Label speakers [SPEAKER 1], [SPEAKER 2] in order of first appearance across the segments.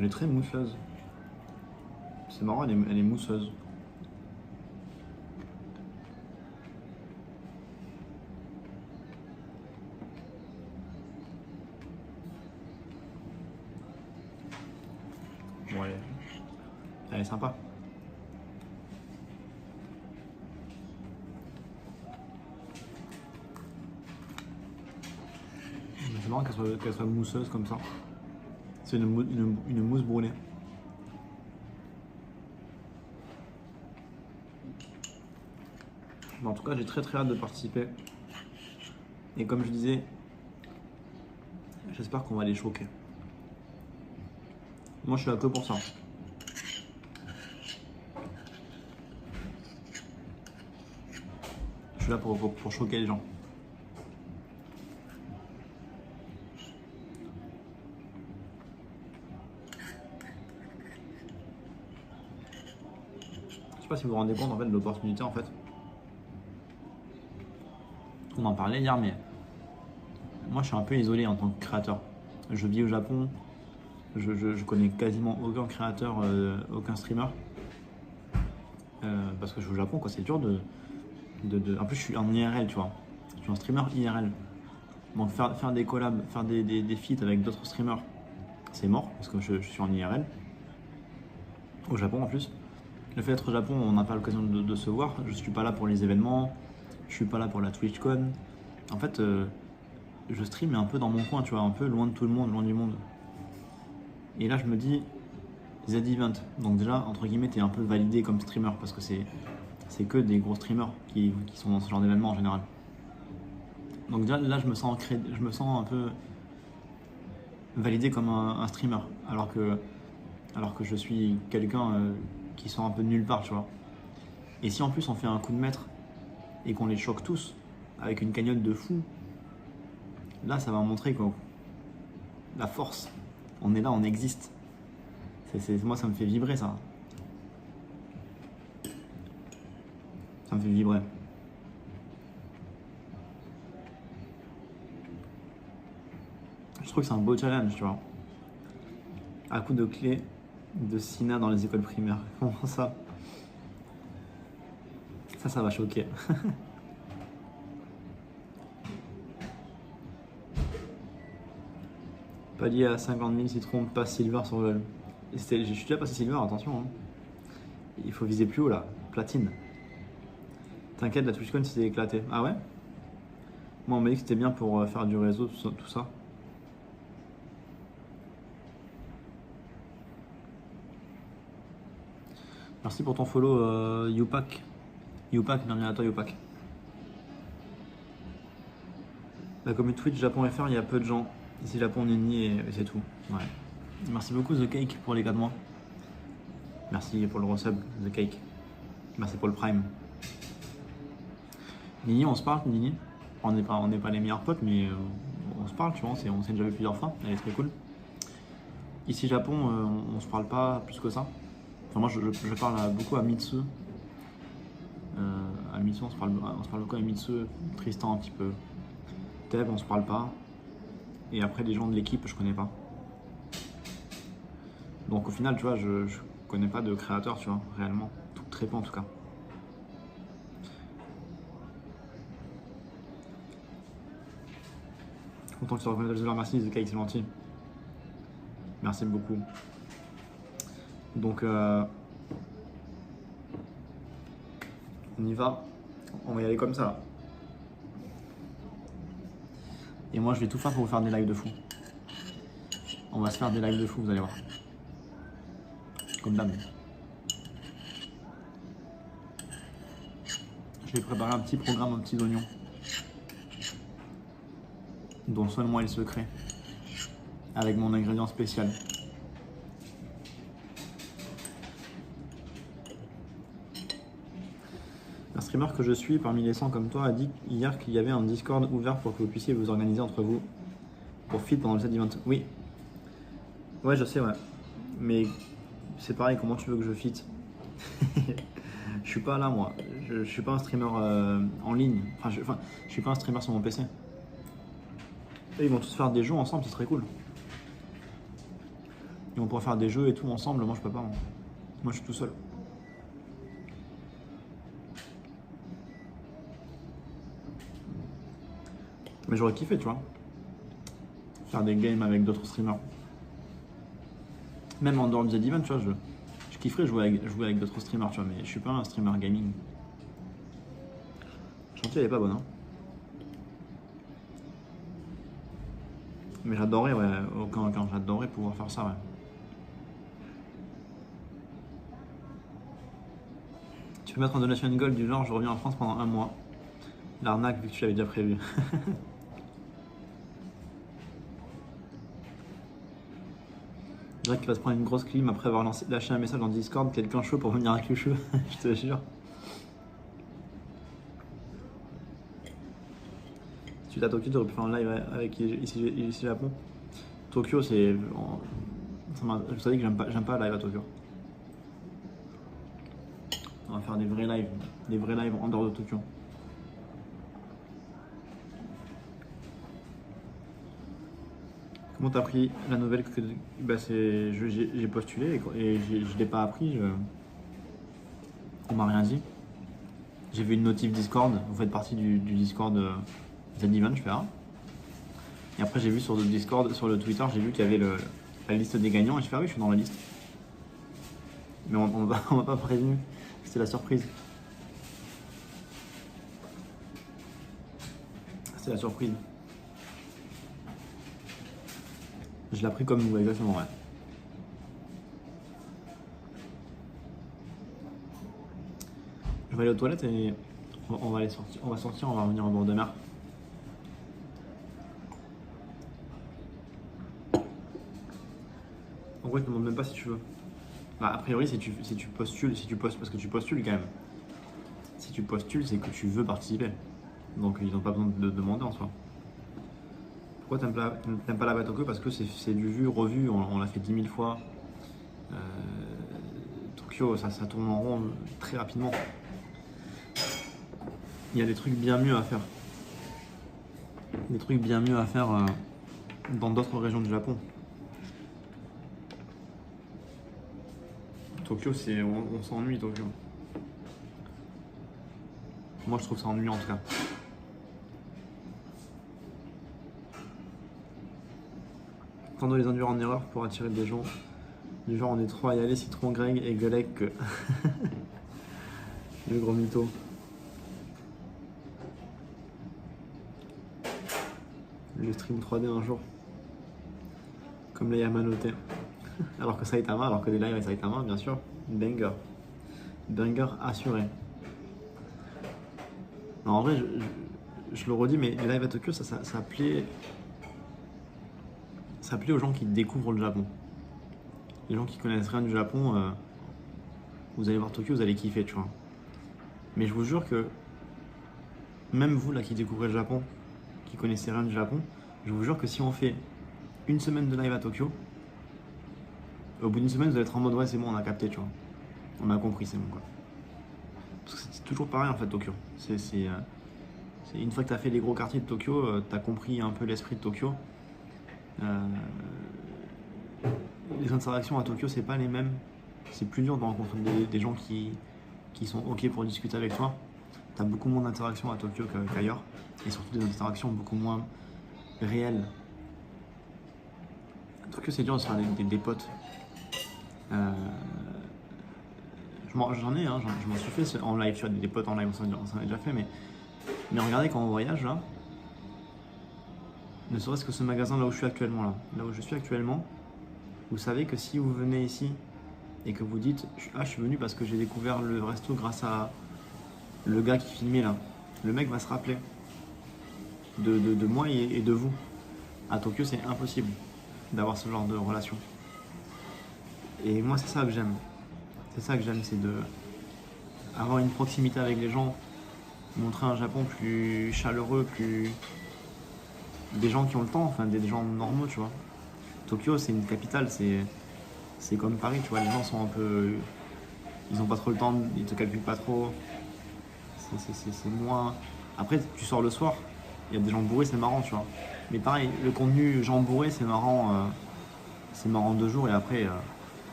[SPEAKER 1] Elle est très mousseuse. C'est marrant, elle est mousseuse. Bon, elle est sympa. C'est marrant qu'elle soit mousseuse comme ça. C'est une mousse brûlée. Mais en tout cas, j'ai très hâte de participer. Et comme je disais, j'espère qu'on va les choquer. Moi, je suis là que pour ça. Je suis là pour choquer les gens. Je sais pas si vous vous rendez compte en fait de l'opportunité en fait. On en parlait hier, mais moi je suis un peu isolé en tant que créateur. Je vis au Japon, je connais quasiment aucun créateur, aucun streamer. Parce que je suis au Japon, quoi, c'est dur En plus je suis en IRL, tu vois. Je suis un streamer IRL. Donc faire des collabs, faire des feats avec d'autres streamers, c'est mort parce que je suis en IRL. Au Japon en plus. Le fait d'être au Japon, on n'a pas l'occasion de se voir. Je suis pas là pour les événements, je suis pas là pour la TwitchCon. En fait, je stream un peu dans mon coin, tu vois, un peu loin de tout le monde, loin du monde. Et là, je me dis, Z-Event. Donc déjà, entre guillemets, t'es un peu validé comme streamer parce que c'est que des gros streamers qui sont dans ce genre d'événement en général. Donc déjà, là, je me sens un peu validé comme un streamer, alors que je suis quelqu'un qui sort un peu de nulle part, tu vois. Et si en plus on fait un coup de maître et qu'on les choque tous avec une cagnotte de fou, là ça va montrer quoi, la force. On est là, on existe. Moi ça me fait vibrer ça. Ça me fait vibrer. Je trouve que c'est un beau challenge, tu vois. À coup de clé de Sina dans les écoles primaires. Comment ça? Ça va choquer. Palier à 50 000 citrons, pas silver sur LoL. Je suis déjà passé silver, attention. Hein. Il faut viser plus haut là, platine. T'inquiète, la TwitchCon s'était éclatée. Ah ouais? Moi on m'a dit que c'était bien pour faire du réseau, tout ça. Merci pour ton follow, Youpak. Youpak, bienvenue à toi, Youpak. La communauté Twitch Japon FR, il y a peu de gens. Ici, Japon Nini et c'est tout. Ouais. Merci beaucoup, The Cake, pour les 4 mois. Merci pour le resub, The Cake. Merci pour le Prime. Nini, on se parle, Nini. On n'est pas les meilleurs potes, mais on se parle, tu vois. On s'est déjà vu plusieurs fois. Elle est très cool. Ici, Japon, on se parle pas plus que ça. Enfin, moi, je parle beaucoup à Mitsu. À Mitsu, on se parle beaucoup à Mitsu. Tristan, un petit peu. Tev, on se parle pas. Et après, les gens de l'équipe, je connais pas. Donc, au final, tu vois, je connais pas de créateur, tu vois, réellement. Très peu en tout cas. Content que tu sois reconnu de merci, The Cake, c'est gentil. Merci beaucoup. Donc, on y va. On va y aller comme ça. Et moi, je vais tout faire pour vous faire des lives de fou. On va se faire des lives de fou, vous allez voir. Comme d'hab. Je vais préparer un petit programme aux petits oignons. Dont seul moi est le secret. Avec mon ingrédient spécial. Un streamer que je suis parmi les 100 comme toi a dit hier qu'il y avait un Discord ouvert pour que vous puissiez vous organiser entre vous pour fit pendant le set event. Oui. Ouais, je sais, ouais. Mais c'est pareil, comment tu veux que je fit? Je suis pas là, moi. Je suis pas un streamer en ligne. Enfin, je suis pas un streamer sur mon PC. Et ils vont tous faire des jeux ensemble, c'est très cool. Et on pourrait faire des jeux et tout ensemble. Moi, je peux pas. Moi, je suis tout seul. Mais j'aurais kiffé, tu vois. Faire des games avec d'autres streamers. Même en dehors du Z-Event, tu vois, je kifferais jouer avec d'autres streamers, tu vois, mais je suis pas un streamer gaming. Chantier, elle est pas bonne, hein. Mais j'adorerais, ouais, aucun, j'adorerais pouvoir faire ça, ouais. Tu peux mettre en donation gold du genre, je reviens en France pendant un mois. L'arnaque, vu que tu l'avais déjà prévu. Je dirais qu'il va se prendre une grosse clim après avoir lâché un message dans Discord, quelqu'un chaud pour venir avec le cheveu, je te jure. Suite à Tokyo, tu aurais pu faire un live avec ici Japon. Tokyo, c'est. Je savais que j'aime pas live à Tokyo. On va faire des vrais lives en dehors de Tokyo. Comment t'as appris la nouvelle que bah j'ai postulé et je l'ai pas appris, on m'a rien dit. J'ai vu une notif Discord, vous faites partie du Discord Z-Event, je fais ah. Et après j'ai vu sur le Discord, sur le Twitter, j'ai vu qu'il y avait la liste des gagnants et je fais ah oui, je suis dans la liste. Mais on m'a pas prévenu, c'était la surprise. C'était la surprise. Je l'ai pris comme vous, exactement, ouais. Je vais aller aux toilettes et on va sortir, on va revenir au bord de mer. En gros, je ne te demande même pas si tu veux. Bah, a priori, si tu postules, parce que tu postules quand même. Si tu postules, c'est que tu veux participer. Donc ils n'ont pas besoin de demander en soi. Pourquoi t'aimes pas la Tokyo? Parce que c'est du vu, revu, on l'a fait 10 000 fois. Tokyo, ça tourne en rond très rapidement. Il y a des trucs bien mieux à faire. Des trucs bien mieux à faire dans d'autres régions du Japon. Tokyo, on s'ennuie Tokyo. Moi, je trouve ça ennuyant en tout cas. Tendons les induire en erreur pour attirer des gens. Du genre, on est trop à y aller, Citron, Greg et Guelec que. Le gros mytho. Le stream 3D un jour. Comme les Yamanote. Alors que Saitama, alors que les lives avec Saitama, bien sûr. Banger. Banger assuré. Non, en vrai, je le redis, mais les lives à Tokyo, ça plaît. Ça plaît aux gens qui découvrent le Japon. Les gens qui connaissent rien du Japon, vous allez voir Tokyo, vous allez kiffer, tu vois. Mais je vous jure que même vous là qui découvrez le Japon, qui connaissez rien du Japon, je vous jure que si on fait une semaine de live à Tokyo, au bout d'une semaine vous allez être en mode ouais c'est bon, on a capté, tu vois. On a compris, c'est bon quoi. Parce que c'est toujours pareil en fait Tokyo. C'est une fois que tu as fait les gros quartiers de Tokyo, tu as compris un peu l'esprit de Tokyo. Les interactions à Tokyo c'est pas les mêmes. C'est plus dur de rencontrer des gens qui sont ok pour discuter avec toi. Tu as beaucoup moins d'interactions à Tokyo qu'ailleurs. Et surtout des interactions beaucoup moins réelles. À Tokyo c'est dur de se faire des potes. J'en ai, hein, je m'en suis fait en live, tu vois, des potes en live, on s'en a déjà fait, mais regardez quand on voyage là, ne serait-ce que ce magasin là où je suis actuellement, vous savez que si vous venez ici et que vous dites je suis venu parce que j'ai découvert le resto grâce à le gars qui filmait là, le mec va se rappeler de moi et de vous. À Tokyo c'est impossible d'avoir ce genre de relation. Et moi c'est ça que j'aime. C'est de avoir une proximité avec les gens, montrer un Japon plus chaleureux, des gens qui ont le temps, enfin des gens normaux, tu vois. Tokyo, c'est une capitale, c'est comme Paris, tu vois. Les gens sont un peu, ils ont pas trop le temps, ils te calculent pas trop. C'est moins. Après, tu sors le soir, il y a des gens bourrés, c'est marrant, tu vois. Mais pareil, le contenu gens bourrés, c'est marrant c'est mort en 2 jours et après,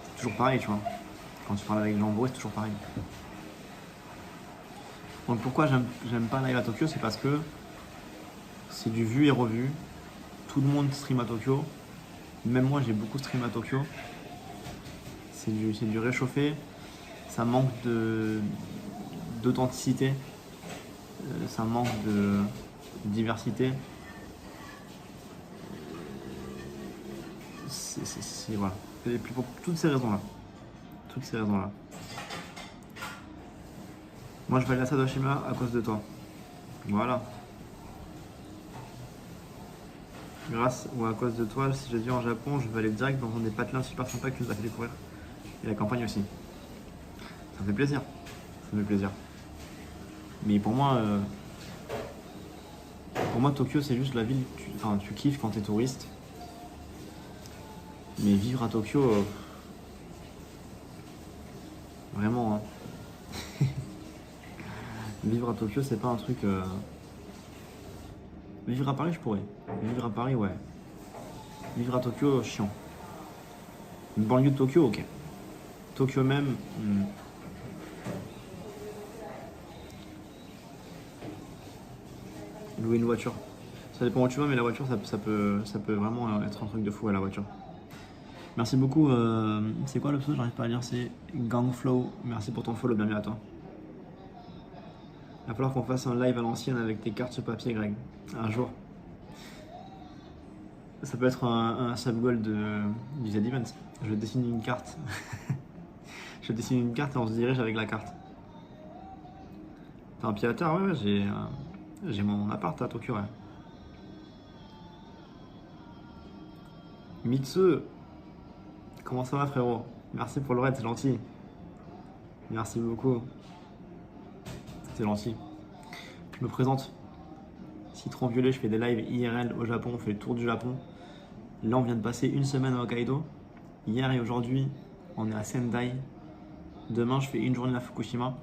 [SPEAKER 1] c'est toujours pareil, tu vois. Quand tu parles avec les gens bourrés, c'est toujours pareil. Donc pourquoi j'aime pas live à Tokyo, c'est parce que c'est du vu et revu. Tout le monde stream à Tokyo. Même moi, j'ai beaucoup stream à Tokyo. C'est du réchauffé. Ça manque d'authenticité. Ça manque de diversité. Voilà. Et pour toutes ces raisons-là. Toutes ces raisons-là. Moi, je vais aller à Sadoshima à cause de toi. Voilà. Grâce ou à cause de toi, si je vis en Japon, je vais aller direct dans un des patelins super sympas que tu nous as fait découvrir. Et la campagne aussi. Ça me fait plaisir. Ça me fait plaisir. Mais pour moi, Tokyo, c'est juste la ville. Tu kiffes quand t'es touriste. Mais vivre à Tokyo, vraiment, hein. Vivre à Tokyo, c'est pas un truc. Vivre à Paris, je pourrais. Vivre à Paris, ouais. Vivre à Tokyo, chiant. Une banlieue de Tokyo, ok. Tokyo même. Louer une voiture. Ça dépend où tu vas, mais la voiture, ça peut vraiment être un truc de fou à la voiture. Merci beaucoup. C'est quoi le pseudo? J'arrive pas à lire. C'est Gangflow. Merci pour ton follow, bienvenue à toi. Il va falloir qu'on fasse un live à l'ancienne avec tes cartes sur papier, Greg. Un jour. Ça peut être un sub-goal du Z-Event. Je dessine une carte. Je dessine une carte et on se dirige avec la carte. T'as un pied à terre? Ouais, j'ai mon appart à Tokyo, ouais. Mitsu, comment ça va, frérot? Merci pour le raid, c'est gentil. Merci beaucoup. C'est gentil. Je me présente. Citron Violet, je fais des lives IRL au Japon, on fait le tour du Japon. Là, on vient de passer une semaine à Hokkaido. Hier et aujourd'hui, on est à Sendai. Demain, je fais une journée à Fukushima.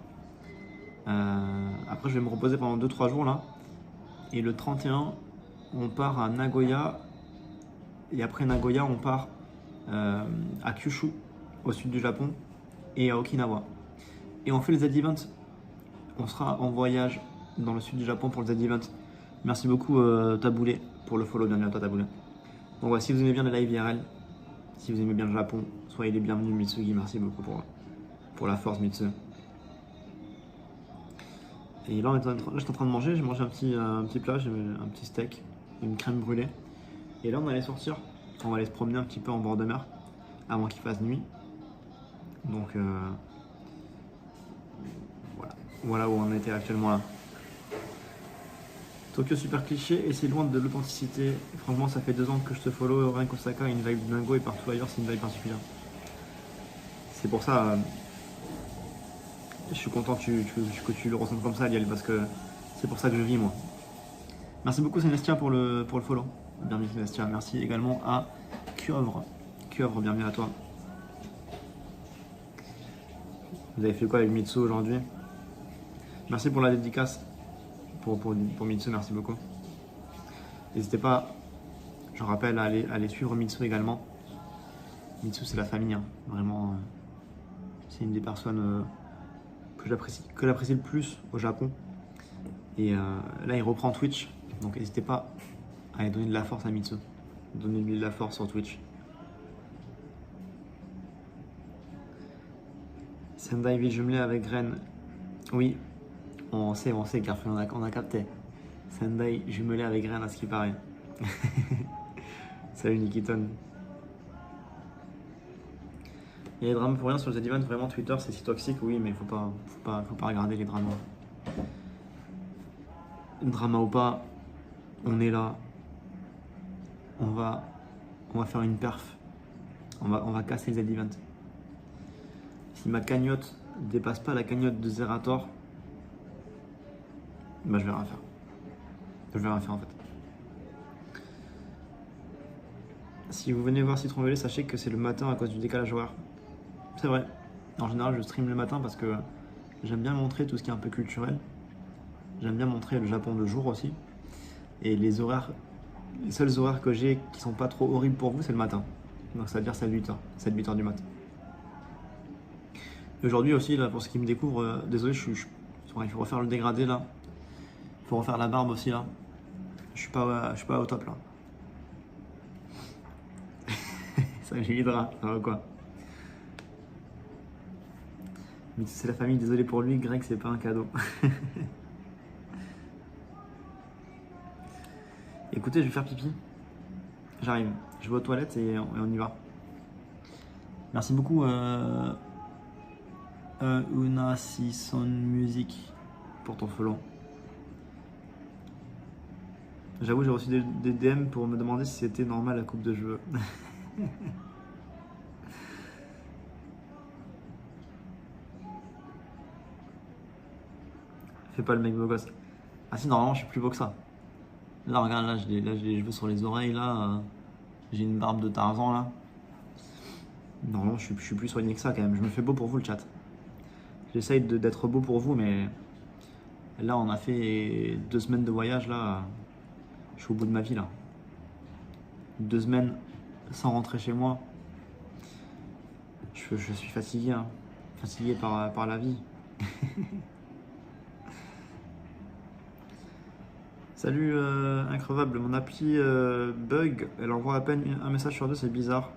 [SPEAKER 1] Après, je vais me reposer pendant 2-3 jours là. Et le 31, on part à Nagoya. Et après Nagoya, on part à Kyushu, au sud du Japon, et à Okinawa. Et on fait le Z-Event. On sera en voyage dans le sud du Japon pour le Z-Event. Merci beaucoup Taboulé pour le follow, bienvenue à toi Taboulé. Donc voilà, si vous aimez bien les live IRL, si vous aimez bien le Japon, soyez les bienvenus Mitsugi, merci beaucoup pour la force Mitsu. Et là, je suis en train de manger, j'ai mangé un petit plat, j'ai un petit steak, une crème brûlée. Et là on allait sortir, on va aller se promener un petit peu en bord de mer avant qu'il fasse nuit. Donc voilà où on était actuellement là. Tokyo super cliché et c'est loin de l'authenticité. Franchement, ça fait 2 ans que je te follow. Rien qu'Osaka, une vibe dingo et partout ailleurs, c'est une vibe particulière. C'est pour ça, je suis content que tu le ressentes comme ça, Liel, parce que c'est pour ça que je vis, moi. Merci beaucoup, Célestia, pour le follow. Bienvenue, Célestia. Merci également à Cuovre. Cuovre, bienvenue à toi. Vous avez fait quoi avec Mitsu aujourd'hui? Merci pour la dédicace. Pour Mitsu, merci beaucoup. N'hésitez pas, je rappelle, à aller suivre Mitsu également. Mitsu, c'est la famille, hein. Vraiment, c'est une des personnes que j'apprécie le plus au Japon. Et là, il reprend Twitch, donc n'hésitez pas à aller donner de la force à Mitsu. Donnez-lui de la force sur Twitch. Sendai ville jumelée avec Rennes. Oui, on sait, Garfield, on a capté. Sendai jumelé avec Rennes à ce qui paraît. Salut Nikiton. Il y a des drames pour rien sur le Z-Event, vraiment Twitter c'est si toxique, oui, mais faut pas regarder les dramas. Drama ou pas, on est là. On va faire une perf. On va casser le Z-Event. Si ma cagnotte dépasse pas la cagnotte de Zerator, bah je vais rien faire. Je vais rien faire en fait. Si vous venez voir Citron Violet, sachez que c'est le matin à cause du décalage horaire. C'est vrai. En général, je stream le matin parce que j'aime bien montrer tout ce qui est un peu culturel. J'aime bien montrer le Japon de jour aussi. Et les seuls horaires que j'ai qui sont pas trop horribles pour vous, c'est le matin. Donc ça veut dire 7-8 heures. 7-8 heures du mat. Et aujourd'hui aussi, là, pour ceux qui me découvrent, désolé, il faut refaire le dégradé là. Il faut refaire la barbe aussi là. Je suis pas au top là. Ça Hydra, ça va quoi? Mais c'est la famille, désolé pour lui, Greg c'est pas un cadeau. Écoutez, je vais faire pipi. J'arrive. Je vais aux toilettes et on y va. Merci beaucoup Una Sison Music pour ton follow. J'avoue, j'ai reçu des DM pour me demander si c'était normal la coupe de cheveux. Fais pas le mec beau gosse. Ah si, normalement, je suis plus beau que ça. Là, regarde, là, j'ai les cheveux sur les oreilles, là. J'ai une barbe de Tarzan, là. Normalement, je suis plus soigné que ça, quand même. Je me fais beau pour vous, le chat. J'essaye d'être beau pour vous, mais... Là, on a fait 2 semaines de voyage, là. Je suis au bout de ma vie, là. 2 semaines sans rentrer chez moi. Je suis fatigué, hein. Fatigué par la vie. Salut increvable, mon appli bug, elle envoie à peine un message sur 2, c'est bizarre.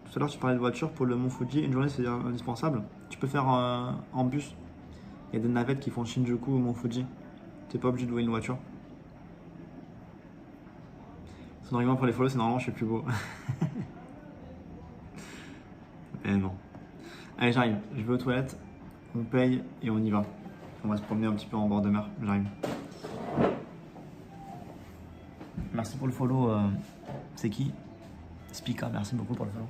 [SPEAKER 1] Tout à l'heure tu parlais de voiture pour le Mont Fuji, une journée c'est indispensable. Tu peux faire en bus, il y a des navettes qui font Shinjuku au Mont Fuji. T'es pas obligé de louer une voiture. Son argument pour les follow c'est normalement je suis plus beau. Mais non. Allez j'arrive, je vais aux toilettes, on paye et on y va. On va se promener un petit peu en bord de mer, j'arrive. Merci pour le follow, c'est qui? Spika, merci beaucoup pour le follow.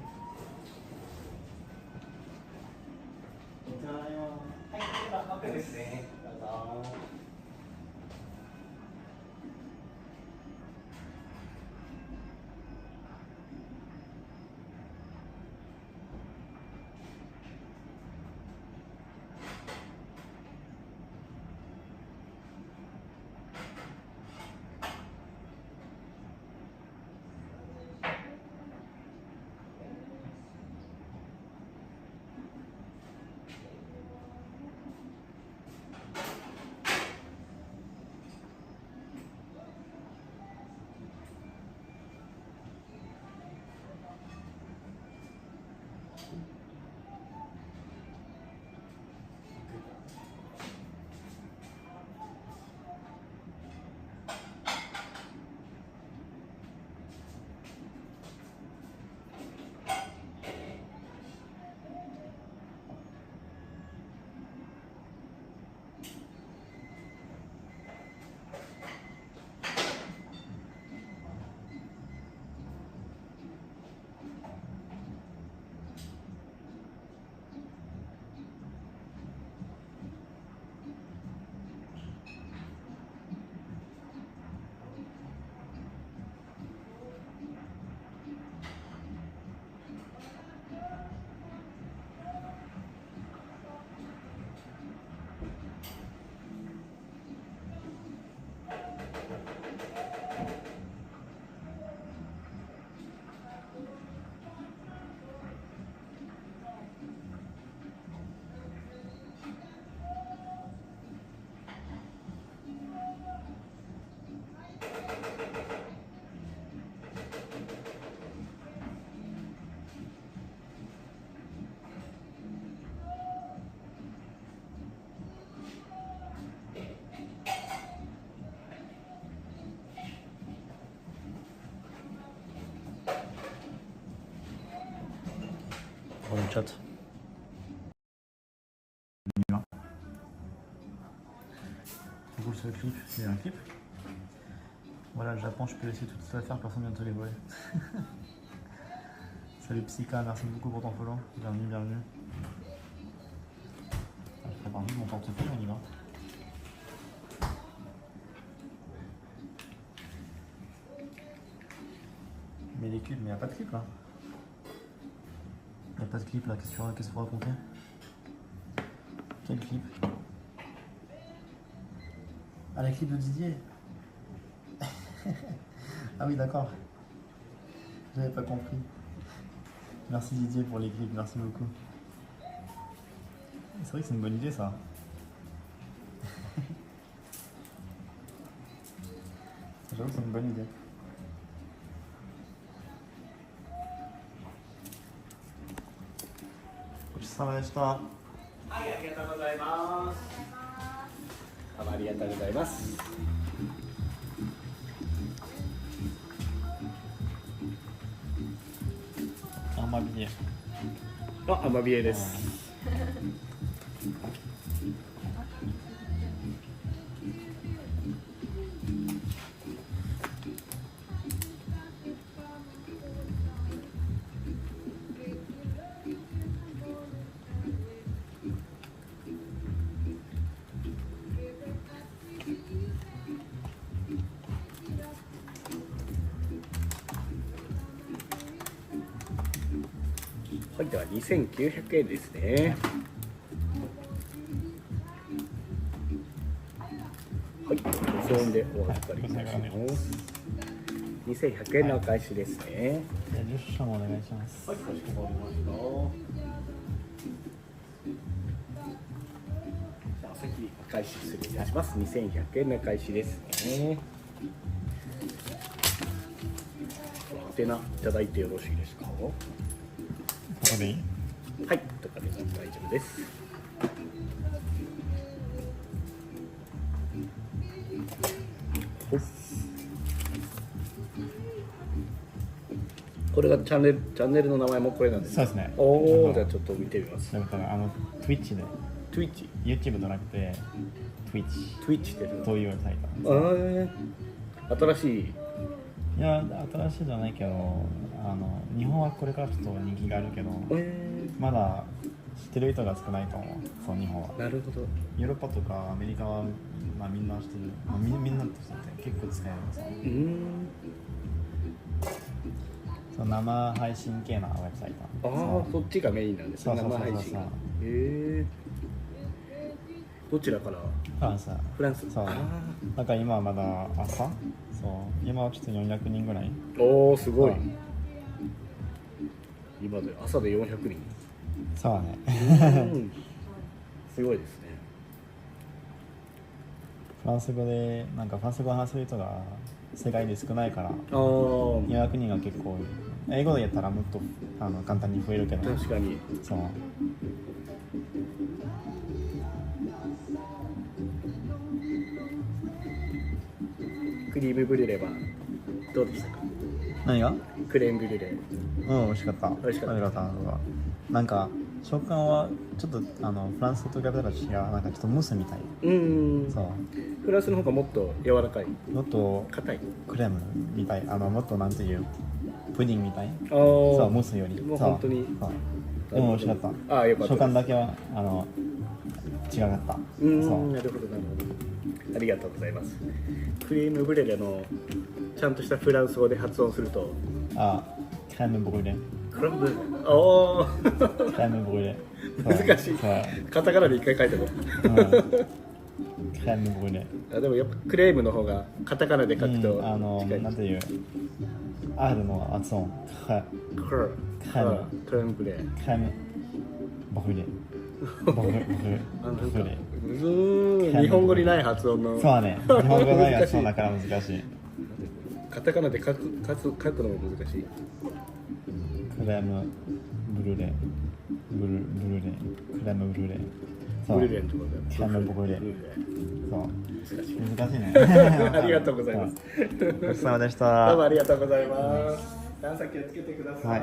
[SPEAKER 1] Dans le chat. C'est cool ce clip, c'est un clip. Voilà le Japon, je peux laisser tout ça faire, personne ne vient te les voler. Salut Psyka, merci beaucoup pour ton follow. Bienvenue, bienvenue. Je prépare vite mon portefeuille, on y va. Mais les clips, mais il n'y a pas de clip là. Il n'y a pas de clip là, qu'est-ce qu'il faut raconter? Quel clip? Ah, la clip de Didier. Ah oui, d'accord. J'avais pas compris. Merci Didier pour les clips, merci beaucoup. C'est vrai que c'est une bonne idée ça. J'avoue que c'est une bonne idée.ごちそうさまでした。
[SPEAKER 2] はい、ありがとうございます。どうもありがとうございます。
[SPEAKER 1] アマビエ。
[SPEAKER 2] あ、アマビエです。はい、では2900円ですね。はい、5000円でお預かりいたします。2100円のお返しですね。
[SPEAKER 1] じゃあ10社もお願いします。
[SPEAKER 2] はい、かしこまりました。じゃあお先お返し失礼いたします。2100円のお返しですね。お手名いただいてよろしいですか。
[SPEAKER 1] ここでいい？
[SPEAKER 2] はい、とかで大丈夫です。これがチャンネルの名前もこれなんですか。
[SPEAKER 1] そうですね。
[SPEAKER 2] おお、じゃあちょっと見てみます。
[SPEAKER 1] だからTwitch で
[SPEAKER 2] Twitch、
[SPEAKER 1] YouTube じゃなくて
[SPEAKER 2] Twitch って
[SPEAKER 1] というサイトなんです。
[SPEAKER 2] 新しい。
[SPEAKER 1] いや新しいじゃないけど日本はこれからちょっと人気があるけど、まだ知ってる人が少ないと思う。そう日本は。
[SPEAKER 2] なるほど。
[SPEAKER 1] ヨーロッパとかアメリカは、まあ、みんな知ってる、まあ、みんなって人って結構使えるんですよ。そう生配信系なウェブサイト。
[SPEAKER 2] ああ、そっちがメインなんですね。生配信が。どちらから？フランス。そう。
[SPEAKER 1] だから今はまだ朝。そう。今はちょっと400人ぐらい。
[SPEAKER 2] おお、すごい。今で朝で400人。
[SPEAKER 1] そうね。
[SPEAKER 2] すごいですね。
[SPEAKER 1] フランス語でフランス語を話せる人が世界で少ないから400人が結構多い。英語でやったらもっと簡単に増えるけど、
[SPEAKER 2] 確かに。
[SPEAKER 1] そう。
[SPEAKER 2] クリームブリュレはどうでしたか？
[SPEAKER 1] 何が？
[SPEAKER 2] クレームブリュレ。
[SPEAKER 1] 美味しかった。
[SPEAKER 2] 美味しかった。
[SPEAKER 1] 食感はちょっとフランスと比べたら違う。ちょっとムースみたい。そう。
[SPEAKER 2] フランスの方がもっと柔らかい。
[SPEAKER 1] もっと
[SPEAKER 2] 硬い。
[SPEAKER 1] クレームみたい。もっとなんていうプディングみたい。
[SPEAKER 2] そう、
[SPEAKER 1] ムースより。
[SPEAKER 2] もう本当に。
[SPEAKER 1] でも美味しかった。
[SPEAKER 2] ああ、よかった。
[SPEAKER 1] 食感だけは違かった。
[SPEAKER 2] なるほどなるほど。ありがとうございます。クリームブリュレのちゃんとしたフランス語で発音すると、
[SPEAKER 1] クレームブリュレ。
[SPEAKER 2] クレームブリュレ。おお。
[SPEAKER 1] クレームブリュレ。
[SPEAKER 2] 難しい。カタカナで一回書いても。
[SPEAKER 1] クレームブリュレ。
[SPEAKER 2] でもやっぱクレームの方がカタカナで書くと近い。
[SPEAKER 1] なんていう R の発音。クレームブリュレ。クレームブリュレ。
[SPEAKER 2] 日本語にない発音の。
[SPEAKER 1] そうね。日本語ない発音だから難しい。
[SPEAKER 2] カタカナで書くのも難しい。
[SPEAKER 1] クレームブルレ。クレームブルレ。
[SPEAKER 2] ブルレのところ
[SPEAKER 1] で。クレームブルレ。そう。難しいね。
[SPEAKER 2] ありがとうございます。
[SPEAKER 1] ごちそうさまでした。
[SPEAKER 2] どうもありがとうございます。段差気をつけてください。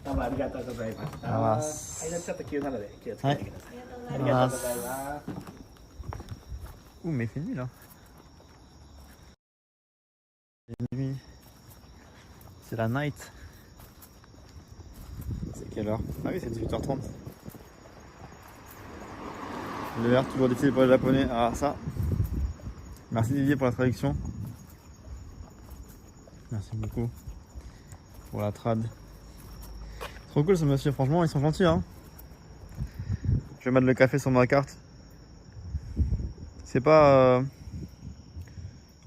[SPEAKER 2] どうもありがとうございました。はい、ちょっと急なので気をつけてください。ありがとうございます。
[SPEAKER 1] mais fini là. C'est la night. C'est quelle heure? Ah oui, c'est 18h30. Le R toujours difficile pour les japonais. Ah ça. Merci Didier pour la traduction. Merci beaucoup pour la trad. Trop cool ce monsieur, franchement ils sont gentils hein. Je vais mettre le café sur ma carte. C'est pas...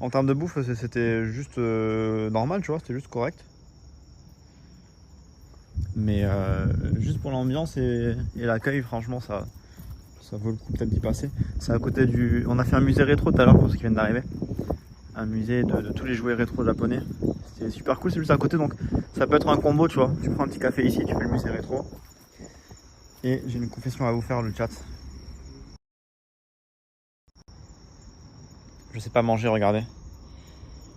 [SPEAKER 1] En termes de bouffe, c'était juste normal, tu vois, c'était juste correct. Mais juste pour l'ambiance et l'accueil, franchement, ça vaut le coup peut-être d'y passer. C'est à côté du... On a fait un musée rétro tout à l'heure pour ceux qui viennent d'arriver. Un musée de tous les jouets rétro japonais. C'était super cool, c'est juste à côté, donc ça peut être un combo, tu vois. Tu prends un petit café ici, tu fais le musée rétro. Et j'ai une confession à vous faire, le chat. Je sais pas manger, regardez.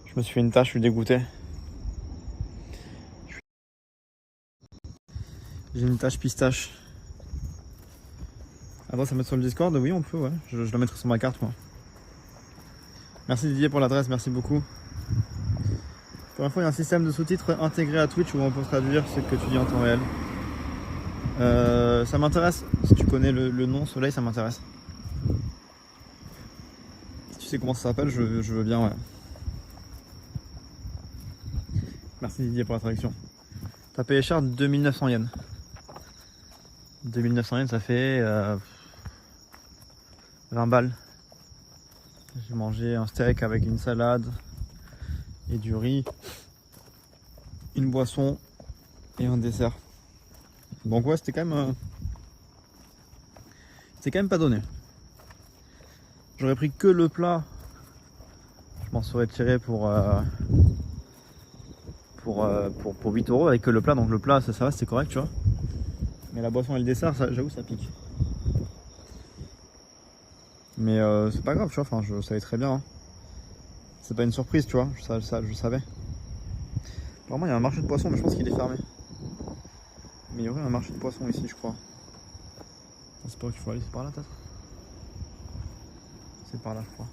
[SPEAKER 1] Je me suis fait une tâche, je suis dégoûté. J'ai une tâche pistache. Adresse à mettre sur le Discord? Oui, on peut, ouais. Je la mettrai sur ma carte, moi. Merci Didier pour l'adresse, merci beaucoup. Pour info, il y a un système de sous-titres intégré à Twitch où on peut traduire ce que tu dis en temps réel. Ça m'intéresse. Si tu connais le nom Soleil, ça m'intéresse. Si tu sais comment ça s'appelle, je veux bien, ouais. Merci Didier pour la traduction. T'as payé cher 2900 yens. 2900 yens, ça fait 20 balles. J'ai mangé un steak avec une salade et du riz, une boisson et un dessert. Donc ouais, c'était quand même pas donné. J'aurais pris que le plat. Je m'en serais tiré pour 8 € avec que le plat. Donc le plat, ça va, c'était correct, tu vois. Mais la boisson et le dessert, j'avoue, ça pique. Mais c'est pas grave, tu vois, enfin, je savais très bien. Hein. C'est pas une surprise, tu vois, je savais. Apparemment, il y a un marché de poissons, mais je pense qu'il est fermé. Mais il y aurait un marché de poissons ici, je crois. C'est pas où qu'il faut aller, c'est par là, peut-être. C'est par là, je crois.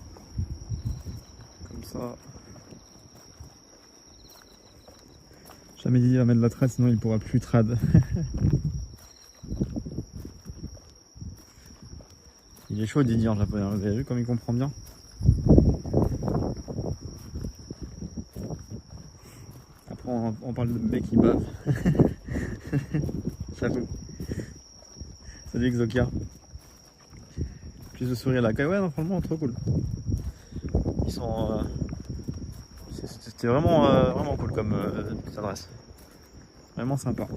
[SPEAKER 1] Comme ça. Jamais dit, il va mettre de la trad, sinon il pourra plus trad. Il est chaud Didier en japonais, vous avez vu comme il comprend bien. Après on parle de bébé qui bave. J'avoue. Salut Exokia. Plus de sourire là. Ouais non franchement trop cool. Ils sont... C'était vraiment cool comme petite adresse. Vraiment sympa.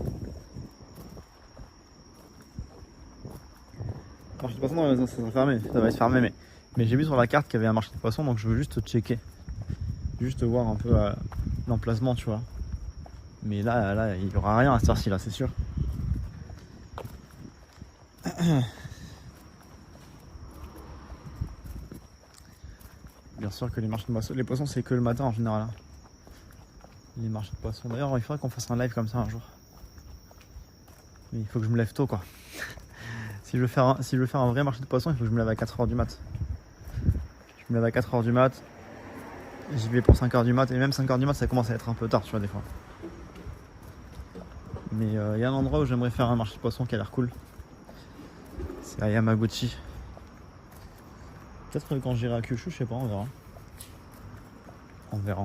[SPEAKER 1] Marché de poisson, non, ça fermé, ça va se fermer, mais j'ai vu sur la carte qu'il y avait un marché de poisson, donc je veux juste checker, juste voir un peu l'emplacement, tu vois. Mais là, il n'y aura rien à cette heure-ci, là, c'est sûr. Bien sûr que les marchés de poissons, les poissons, c'est que le matin en général. Hein. Les marchés de poissons. D'ailleurs, il faudrait qu'on fasse un live comme ça un jour. Mais il faut que je me lève tôt, quoi. Si je veux faire un vrai marché de poissons, il faut que je me lève à 4h du mat. Je me lève à 4h du mat. J'y vais pour 5h du mat. Et même 5h du mat, ça commence à être un peu tard, tu vois, des fois. Mais il y a un endroit où j'aimerais faire un marché de poissons qui a l'air cool. C'est à Yamaguchi. Peut-être quand j'irai à Kyushu, je sais pas, on verra. On verra.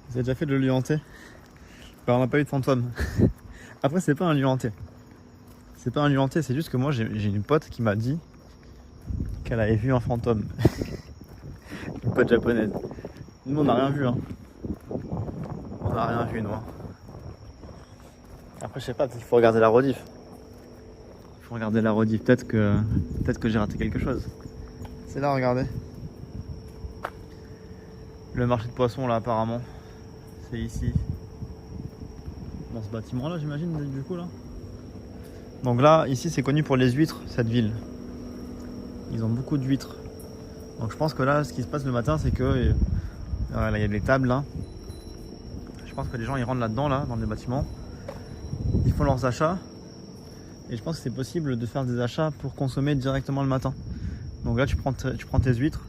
[SPEAKER 1] Vous avez déjà fait de lieu hanté? Bah, on n'a pas eu de fantôme. Après, c'est pas un lieu hanté. C'est pas un lieu hanté, c'est juste que moi j'ai une pote qui m'a dit qu'elle avait vu un fantôme. Une pote japonaise. Nous, on n'a rien vu, hein. On n'a rien vu, nous. Hein. Après, je sais pas, peut-être qu'il faut regarder la rediff. Il faut regarder la rediff, peut-être que j'ai raté quelque chose. C'est là, regardez. Le marché de poissons, là, apparemment. C'est ici. Dans ce bâtiment-là, j'imagine, du coup, là. Donc là, ici, c'est connu pour les huîtres, cette ville. Ils ont beaucoup d'huîtres. Donc je pense que là, ce qui se passe le matin, c'est que... là, il y a des tables, là. Je pense que les gens, ils rentrent là-dedans, là, dans les bâtiments. Ils font leurs achats. Et je pense que c'est possible de faire des achats pour consommer directement le matin. Donc là, tu prends tes huîtres.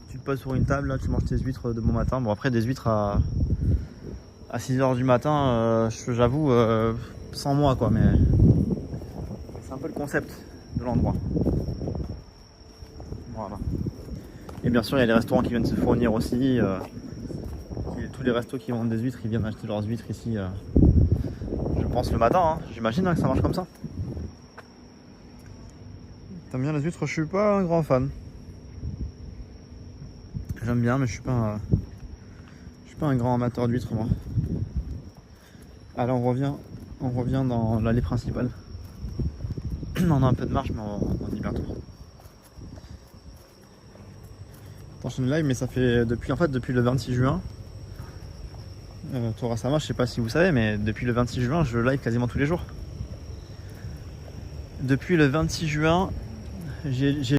[SPEAKER 1] Tu te poses sur une table, là, tu manges tes huîtres de bon matin. Bon, après, des huîtres à 6h du matin, j'avoue, sans moi, quoi, mais... C'est un peu le concept de l'endroit. Voilà. Et bien sûr, il y a les restaurants qui viennent se fournir aussi. Tous les restos qui vendent des huîtres, ils viennent acheter leurs huîtres ici. Je pense le matin, hein. J'imagine que ça marche comme ça. T'aimes bien les huîtres? Je suis pas un grand fan. J'aime bien, mais je suis pas un grand amateur d'huîtres moi. Allez, on revient dans l'allée principale. On a un peu de marche, mais on y bientôt. T'enchaînes live, mais ça fait depuis le 26 juin. Torasama, je sais pas si vous savez, mais depuis le 26 juin, je live quasiment tous les jours. Depuis le 26 juin, j'ai